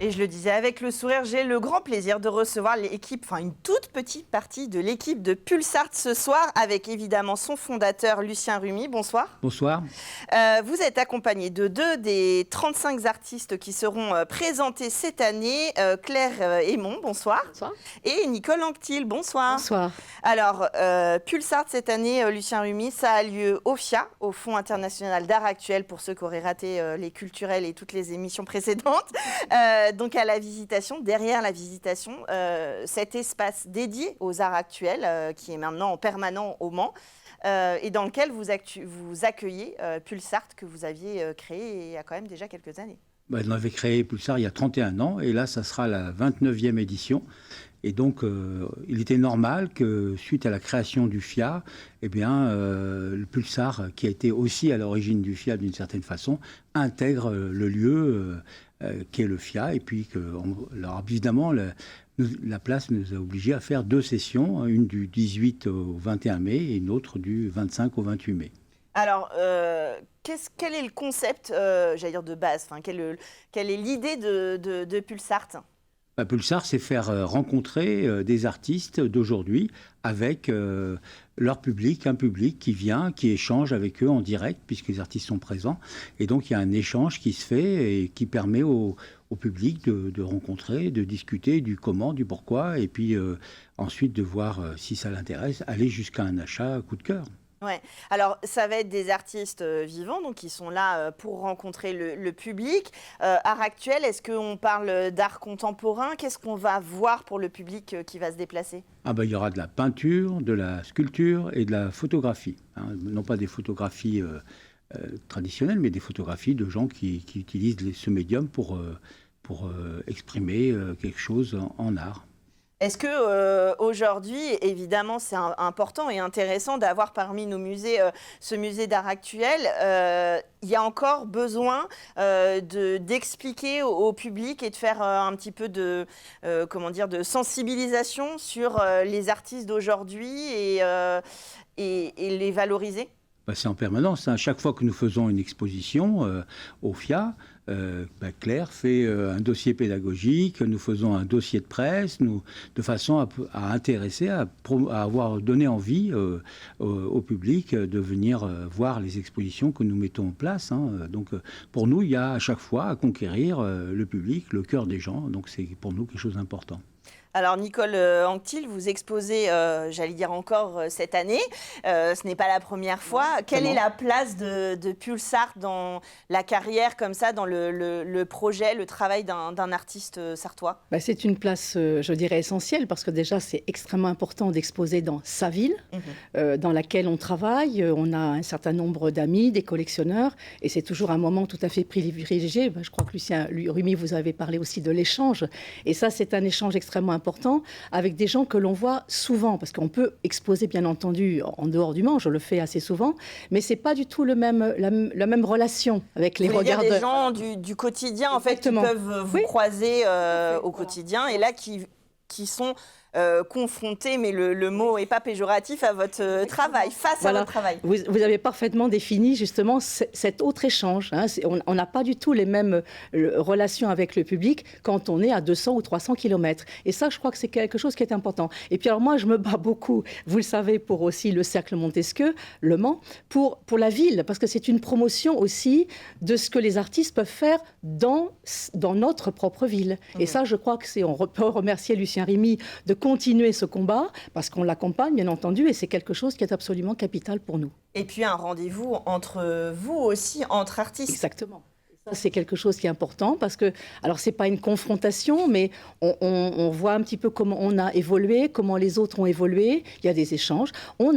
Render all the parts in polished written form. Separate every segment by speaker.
Speaker 1: Et je le disais avec le sourire, j'ai le grand plaisir de recevoir l'équipe, enfin une toute petite partie de l'équipe de Pulsart ce soir, avec évidemment son fondateur Lucien Rumi. Bonsoir.
Speaker 2: Bonsoir.
Speaker 1: Vous êtes accompagné de 2 des 35 artistes qui seront présentés cette année. Claire Aymon, bonsoir.
Speaker 3: Bonsoir.
Speaker 1: Et Nicole Anctil, bonsoir.
Speaker 3: Bonsoir.
Speaker 1: Alors, Pulsart cette année, Lucien Rumi, ça a lieu au FIA, au Fonds international d'art actuel, pour ceux qui auraient raté les culturels et toutes les émissions précédentes. Donc à la visitation, derrière la visitation, cet espace dédié aux arts actuels, qui est maintenant en permanent au Mans, et dans lequel vous accueillez Pulsart, que vous aviez créé il y a quand même déjà quelques années.
Speaker 2: On avait créé Pulsart il y a 31 ans, et là, ça sera la 29e édition. Et donc, il était normal que, suite à la création du FIA, le Pulsart, qui a été aussi à l'origine du FIA d'une certaine façon, intègre le lieu qui est le FIA. Et puis, alors évidemment, la place nous a obligés à faire 2 sessions, une du 18 au 21 mai et une autre du 25 au 28 mai.
Speaker 1: Alors, quel est le concept, j'allais dire de base, quelle est l'idée de Pulsart ?
Speaker 2: Pulsart, c'est faire rencontrer des artistes d'aujourd'hui avec leur public, un public qui vient, qui échange avec eux en direct, puisque les artistes sont présents. Et donc, il y a un échange qui se fait et qui permet au public de rencontrer, de discuter du comment, du pourquoi, et puis ensuite de voir si ça l'intéresse, aller jusqu'à un achat coup de cœur.
Speaker 1: Ouais. Alors, ça va être des artistes vivants, donc qui sont là pour rencontrer le public. Art actuel, est-ce qu'on parle d'art contemporain ? Qu'est-ce qu'on va voir pour le public qui va se déplacer ?
Speaker 2: Il y aura de la peinture, de la sculpture et de la photographie. Non pas des photographies traditionnelles, mais des photographies de gens qui utilisent ce médium pour exprimer quelque chose en art.
Speaker 1: Est-ce que aujourd'hui, évidemment, c'est important et intéressant d'avoir parmi nos musées ce musée d'art actuel, il y a encore besoin d'expliquer au public et de faire un petit peu de sensibilisation sur les artistes d'aujourd'hui et les valoriser ?
Speaker 2: C'est en permanence. Chaque fois que nous faisons une exposition au FIA, Claire fait un dossier pédagogique, nous faisons un dossier de presse, de façon à intéresser, à avoir donné envie au public de venir voir les expositions que nous mettons en place. Donc pour nous, il y a à chaque fois à conquérir le public, le cœur des gens. Donc c'est pour nous quelque chose d'important.
Speaker 1: Alors Nicole Anctil, vous exposez, j'allais dire encore cette année, ce n'est pas la première fois. Quelle est la place de Pulsart dans la carrière comme ça, dans le projet, le travail d'un artiste sartois ?
Speaker 3: C'est une place, je dirais, essentielle parce que déjà c'est extrêmement important d'exposer dans sa ville, dans laquelle on travaille. On a un certain nombre d'amis, des collectionneurs et c'est toujours un moment tout à fait privilégié. Je crois que Lucien Rumi, vous avez parlé aussi de l'échange et ça c'est un échange extrêmement important avec des gens que l'on voit souvent, parce qu'on peut exposer bien entendu en dehors du Mans, je le fais assez souvent, mais c'est pas du tout la même relation avec les regards
Speaker 1: des gens du quotidien en fait qui peuvent vous croiser au quotidien et là qui sont confrontés, mais le mot n'est pas péjoratif, à votre travail, face à votre travail.
Speaker 3: Vous avez parfaitement défini justement cet autre échange. On n'a pas du tout les mêmes relations avec le public quand on est à 200 ou 300 km. Et ça, je crois que c'est quelque chose qui est important. Et puis alors moi, je me bats beaucoup, vous le savez, pour aussi le Cercle Montesquieu, Le Mans, pour la ville, parce que c'est une promotion aussi de ce que les artistes peuvent faire dans notre propre ville. Et ça, je crois que on peut remercier Lucien Rumi de continuer ce combat, parce qu'on l'accompagne, bien entendu, et c'est quelque chose qui est absolument capital pour nous.
Speaker 1: Et puis un rendez-vous entre vous aussi, entre artistes.
Speaker 3: Exactement. Ça, c'est quelque chose qui est important parce que, alors c'est pas une confrontation, mais on voit un petit peu comment on a évolué, comment les autres ont évolué. Il y a des échanges. Moi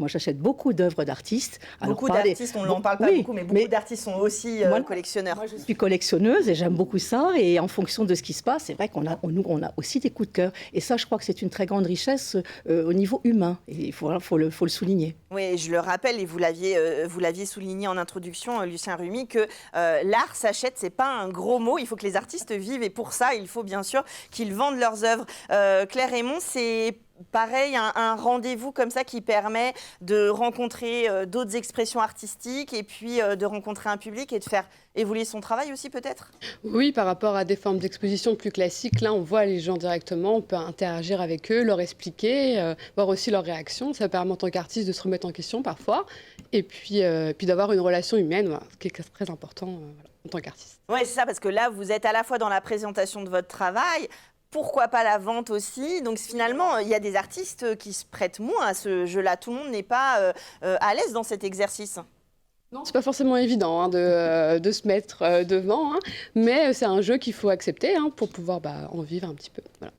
Speaker 3: j'achète beaucoup d'œuvres d'artistes.
Speaker 1: Beaucoup d'artistes, on n'en parle pas beaucoup, mais beaucoup d'artistes sont aussi collectionneurs.
Speaker 3: Moi, je suis collectionneuse et j'aime beaucoup ça. Et en fonction de ce qui se passe, c'est vrai qu'on a aussi des coups de cœur. Et ça, je crois que c'est une très grande richesse au niveau humain. Et il faut le souligner.
Speaker 1: Oui, je le rappelle, et vous l'aviez souligné en introduction, Lucien Rumi, que l'art s'achète, c'est pas un gros mot. Il faut que les artistes vivent et pour ça, il faut bien sûr qu'ils vendent leurs œuvres. Claire Aymon, c'est pareil, un rendez-vous comme ça qui permet de rencontrer d'autres expressions artistiques et puis de rencontrer un public et de faire évoluer son travail aussi peut-être?
Speaker 4: Oui, par rapport à des formes d'exposition plus classiques, là on voit les gens directement, on peut interagir avec eux, leur expliquer, voir aussi leurs réactions. Ça permet en tant qu'artiste de se remettre en question parfois et puis d'avoir une relation humaine, voilà, ce qui est très important voilà, en tant qu'artiste.
Speaker 1: Oui, c'est ça, parce que là vous êtes à la fois dans la présentation de votre travail, pourquoi pas la vente aussi? Donc finalement, il y a des artistes qui se prêtent moins à ce jeu-là. Tout le monde n'est pas à l'aise dans cet exercice.
Speaker 4: Non, c'est pas forcément évident hein, de se mettre devant, hein, mais c'est un jeu qu'il faut accepter hein, pour pouvoir en vivre un petit peu. Voilà.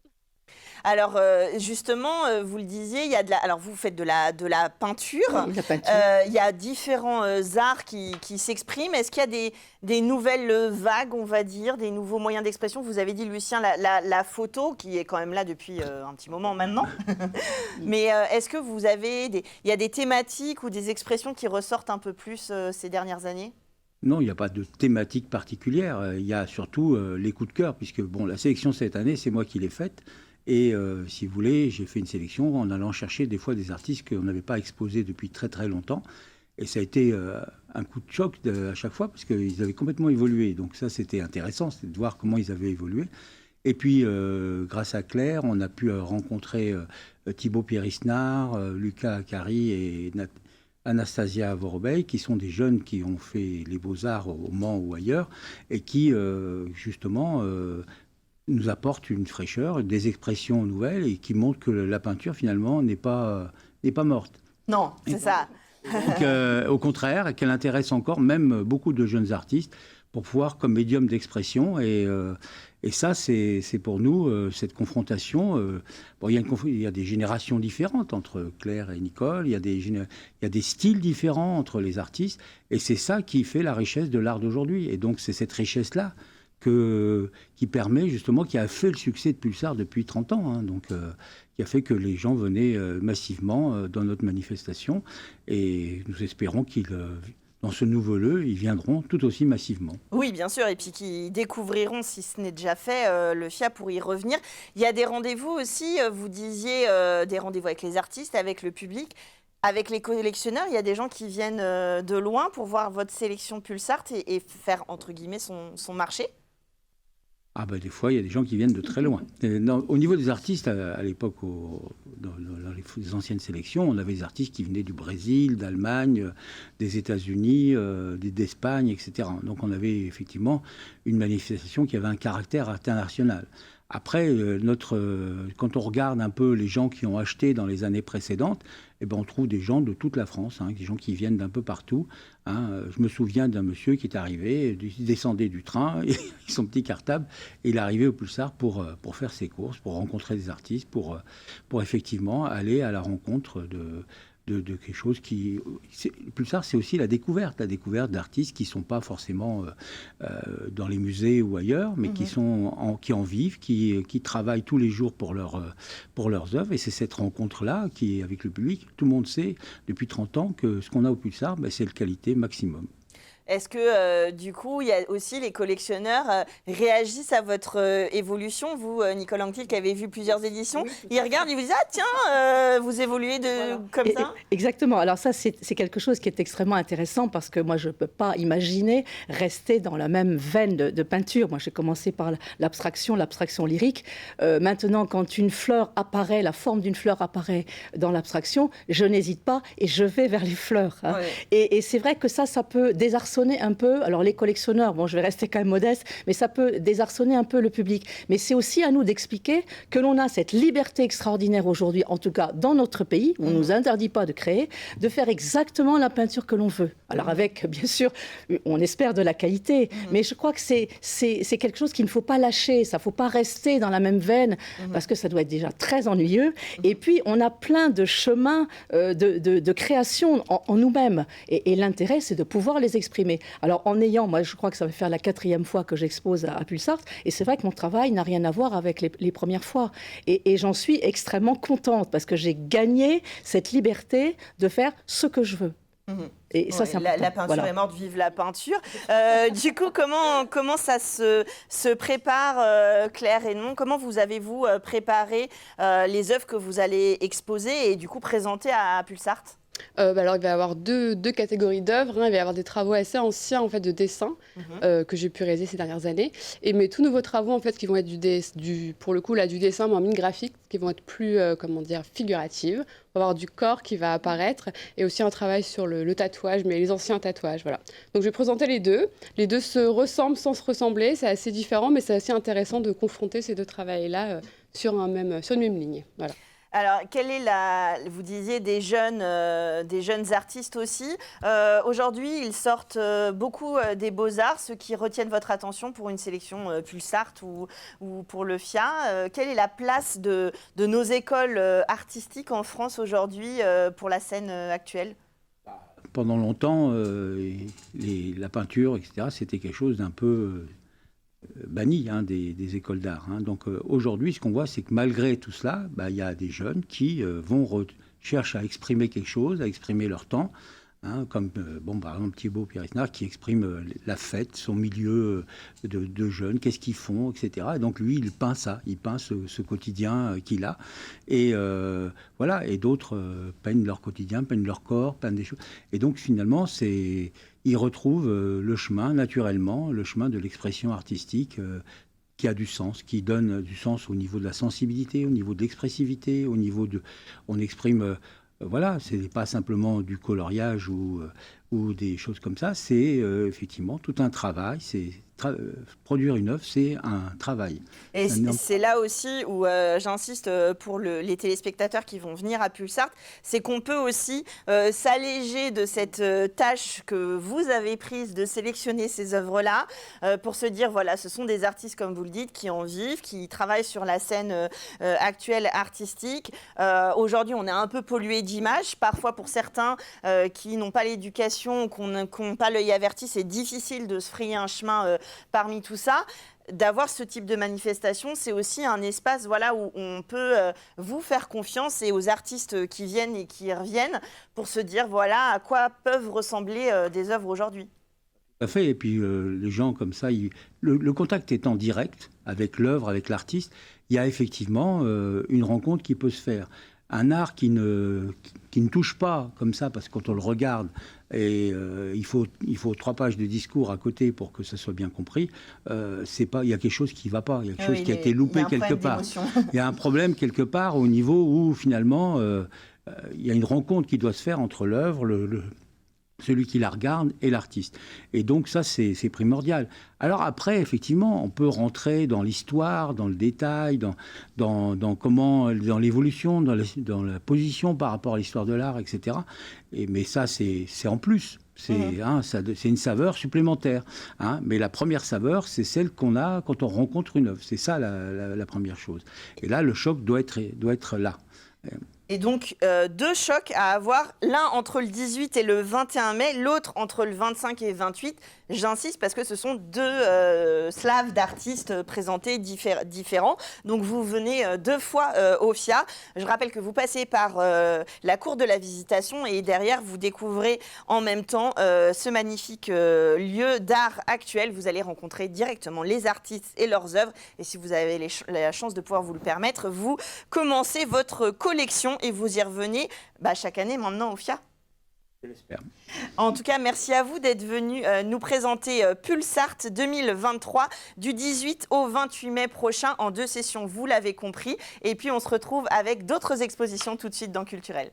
Speaker 1: Alors justement, vous le disiez, il y a alors vous faites de la peinture.
Speaker 3: Oui, la peinture.
Speaker 1: Il y a différents arts qui s'expriment. Est-ce qu'il y a des nouvelles vagues, on va dire, des nouveaux moyens d'expression? Vous avez dit, Lucien, la photo, qui est quand même là depuis un petit moment maintenant. Mais est-ce que vous avez il y a des thématiques ou des expressions qui ressortent un peu plus ces dernières années?
Speaker 2: Non, il n'y a pas de thématique particulière. Il y a surtout les coups de cœur, puisque la sélection cette année, c'est moi qui l'ai faite. Et si vous voulez, j'ai fait une sélection en allant chercher des fois des artistes qu'on n'avait pas exposés depuis très très longtemps. Et ça a été un coup de choc à chaque fois parce qu'ils avaient complètement évolué. Donc ça, c'était intéressant, c'était de voir comment ils avaient évolué. Et puis, grâce à Claire, on a pu rencontrer Thibaut Pierisnard, Lucas Akari et Anastasia Vorobey, qui sont des jeunes qui ont fait les Beaux-Arts au Mans ou ailleurs, et qui, justement... nous apporte une fraîcheur, des expressions nouvelles et qui montrent que la peinture, finalement, n'est pas morte.
Speaker 1: Non, c'est ça.
Speaker 2: Donc, au contraire, qu'elle intéresse encore même beaucoup de jeunes artistes pour pouvoir comme médium d'expression. Et ça, c'est pour nous, cette confrontation. Il y a des générations différentes entre Claire et Nicole, il y a des styles différents entre les artistes. Et c'est ça qui fait la richesse de l'art d'aujourd'hui. Et donc, c'est cette richesse-là qui permet justement, qui a fait le succès de Pulsar depuis 30 ans, hein, donc qui a fait que les gens venaient massivement dans notre manifestation et nous espérons dans ce nouveau lieu, ils viendront tout aussi massivement.
Speaker 1: Oui, bien sûr, et puis qui découvriront, si ce n'est déjà fait, le FIA pour y revenir. Il y a des rendez-vous aussi, vous disiez, des rendez-vous avec les artistes, avec le public. Avec les collectionneurs, il y a des gens qui viennent de loin pour voir votre sélection Pulsar et faire, entre guillemets, son marché.
Speaker 2: Ah ben, des fois, il y a des gens qui viennent de très loin. Au niveau des artistes, à l'époque, dans les anciennes sélections, on avait des artistes qui venaient du Brésil, d'Allemagne, des États-Unis, d'Espagne, etc. Donc on avait effectivement une manifestation qui avait un caractère international. Après, quand on regarde un peu les gens qui ont acheté dans les années précédentes, eh ben, on trouve des gens de toute la France, hein, des gens qui viennent d'un peu partout. Hein. Je me souviens d'un monsieur qui est arrivé, il descendait du train, avec son petit cartable, et il est arrivé au Pulsar pour faire ses courses, pour rencontrer des artistes, pour effectivement aller à la rencontre de quelque chose qui... Pulsar, c'est aussi la découverte d'artistes qui ne sont pas forcément dans les musées ou ailleurs, mais qui en vivent, qui travaillent tous les jours pour leurs œuvres. Et c'est cette rencontre-là qui est avec le public. Tout le monde sait depuis 30 ans que ce qu'on a au Pulsar, c'est le qualité maximum.
Speaker 1: Est-ce que, du coup, il y a aussi les collectionneurs réagissent à votre évolution? Vous, Nicole Anctil, qui avez vu plusieurs éditions, oui, ils regardent, ils vous disent « Ah tiens, vous évoluez comme ça ?»
Speaker 3: Exactement. Alors ça, c'est quelque chose qui est extrêmement intéressant parce que moi, je ne peux pas imaginer rester dans la même veine de peinture. Moi, j'ai commencé par l'abstraction lyrique. Maintenant, quand une fleur apparaît, la forme d'une fleur apparaît dans l'abstraction, je n'hésite pas et je vais vers les fleurs. Hein. Ouais. Et c'est vrai que ça peut désarçonner un peu, alors les collectionneurs, bon, je vais rester quand même modeste, mais ça peut désarçonner un peu le public. Mais c'est aussi à nous d'expliquer que l'on a cette liberté extraordinaire aujourd'hui, en tout cas dans notre pays, où on ne nous interdit pas de créer, de faire exactement la peinture que l'on veut. Alors avec, bien sûr, on espère de la qualité, mais je crois que c'est quelque chose qu'il ne faut pas lâcher, ça ne faut pas rester dans la même veine, parce que ça doit être déjà très ennuyeux. Et puis, on a plein de chemins de création en nous-mêmes. Et l'intérêt, c'est de pouvoir les exprimer. Alors, moi, je crois que ça va faire la 4e fois que j'expose à Pulsar, et c'est vrai que mon travail n'a rien à voir avec les premières fois. Et j'en suis extrêmement contente, parce que j'ai gagné cette liberté de faire ce que je veux. Et ça, c'est
Speaker 1: la peinture est morte, vive la peinture. Du coup, comment ça se prépare, Claire Hénon? Comment vous avez-vous préparé les œuvres que vous allez exposer et du coup présenter à Pulsart?
Speaker 4: Alors, il va y avoir deux catégories d'œuvres. Il va y avoir des travaux assez anciens en fait, de dessin que j'ai pu réaliser ces dernières années. Mais tous nouveaux travaux en fait, qui vont être pour le coup, là, du dessin mais en mine graphique, qui vont être plus figuratives. On va avoir du corps qui va apparaître et aussi un travail sur le tatouage, mais les anciens tatouages. Voilà. Donc, je vais présenter les deux. Les deux se ressemblent sans se ressembler. C'est assez différent, mais c'est assez intéressant de confronter ces deux travails-là sur une même ligne. Voilà.
Speaker 1: Alors, vous disiez des jeunes artistes aussi. Aujourd'hui, ils sortent beaucoup des Beaux-Arts, ceux qui retiennent votre attention pour une sélection Pulsart ou pour le FIA. Quelle est la place de nos écoles artistiques en France aujourd'hui pour la scène actuelle ?
Speaker 2: Pendant longtemps, la peinture, etc., c'était quelque chose d'un peu banni des écoles d'art. Donc aujourd'hui, ce qu'on voit, c'est que malgré tout cela, il y a des jeunes qui cherchent à exprimer quelque chose, à exprimer leur temps, comme par exemple Thibaut Pierresnard qui exprime la fête, son milieu de jeunes, qu'est-ce qu'ils font, etc. Et donc lui, il peint ça, il peint ce quotidien qu'il a. Et voilà, et d'autres peignent leur quotidien, peignent leur corps, peignent des choses. Et donc finalement, ils retrouvent le chemin, naturellement, le chemin de l'expression artistique qui a du sens, qui donne du sens au niveau de la sensibilité, au niveau de l'expressivité, au niveau de... On exprime... Voilà, ce n'est pas simplement du coloriage ou des choses comme ça, c'est effectivement tout un travail. Produire une œuvre, c'est un travail.
Speaker 1: Et c'est là aussi où j'insiste pour les téléspectateurs qui vont venir à Pulsart, c'est qu'on peut aussi s'alléger de cette tâche que vous avez prise de sélectionner ces œuvres-là pour se dire, voilà, ce sont des artistes, comme vous le dites, qui en vivent, qui travaillent sur la scène actuelle artistique. Aujourd'hui, on est un peu pollué d'images. Parfois, pour certains qui n'ont pas l'éducation, qui n'ont pas l'œil averti, c'est difficile de se frayer un chemin parmi tout ça. D'avoir ce type de manifestation, c'est aussi un espace où on peut vous faire confiance et aux artistes qui viennent et qui reviennent pour se dire voilà à quoi peuvent ressembler des œuvres aujourd'hui.
Speaker 2: Tout à fait. Et puis les gens comme ça, le contact étant direct avec l'œuvre, avec l'artiste, il y a effectivement une rencontre qui peut se faire. Un art qui ne touche pas comme ça, parce que quand on le regarde, et il faut 3 pages de discours à côté pour que ça soit bien compris, il y a quelque chose qui ne va pas, il y a quelque chose qui a été loupé quelque part. Il y a un problème quelque part au niveau où finalement il y a une rencontre qui doit se faire entre l'œuvre, celui qui la regarde et l'artiste. Et donc ça, c'est primordial. Alors après, effectivement, on peut rentrer dans l'histoire, dans le détail, dans l'évolution, dans la position par rapport à l'histoire de l'art, etc. Mais ça, c'est en plus. C'est une saveur supplémentaire. Mais la première saveur, c'est celle qu'on a quand on rencontre une œuvre. C'est ça la première chose. Et là, le choc doit être là.
Speaker 1: Et donc, 2 chocs à avoir, l'un entre le 18 et le 21 mai, l'autre entre le 25 et 28. J'insiste parce que ce sont 2 slaves d'artistes présentés différents. Donc, vous venez 2 fois au FIA. Je rappelle que vous passez par la cour de la Visitation et derrière, vous découvrez en même temps ce magnifique lieu d'art actuel. Vous allez rencontrer directement les artistes et leurs œuvres. Et si vous avez la chance de pouvoir vous le permettre, vous commencez votre collection et vous y revenez chaque année maintenant au FIA.
Speaker 2: Je l'espère.
Speaker 1: En tout cas, merci à vous d'être venu nous présenter Pulsart 2023 du 18 au 28 mai prochain en 2 sessions, vous l'avez compris. Et puis, on se retrouve avec d'autres expositions tout de suite dans Culturel.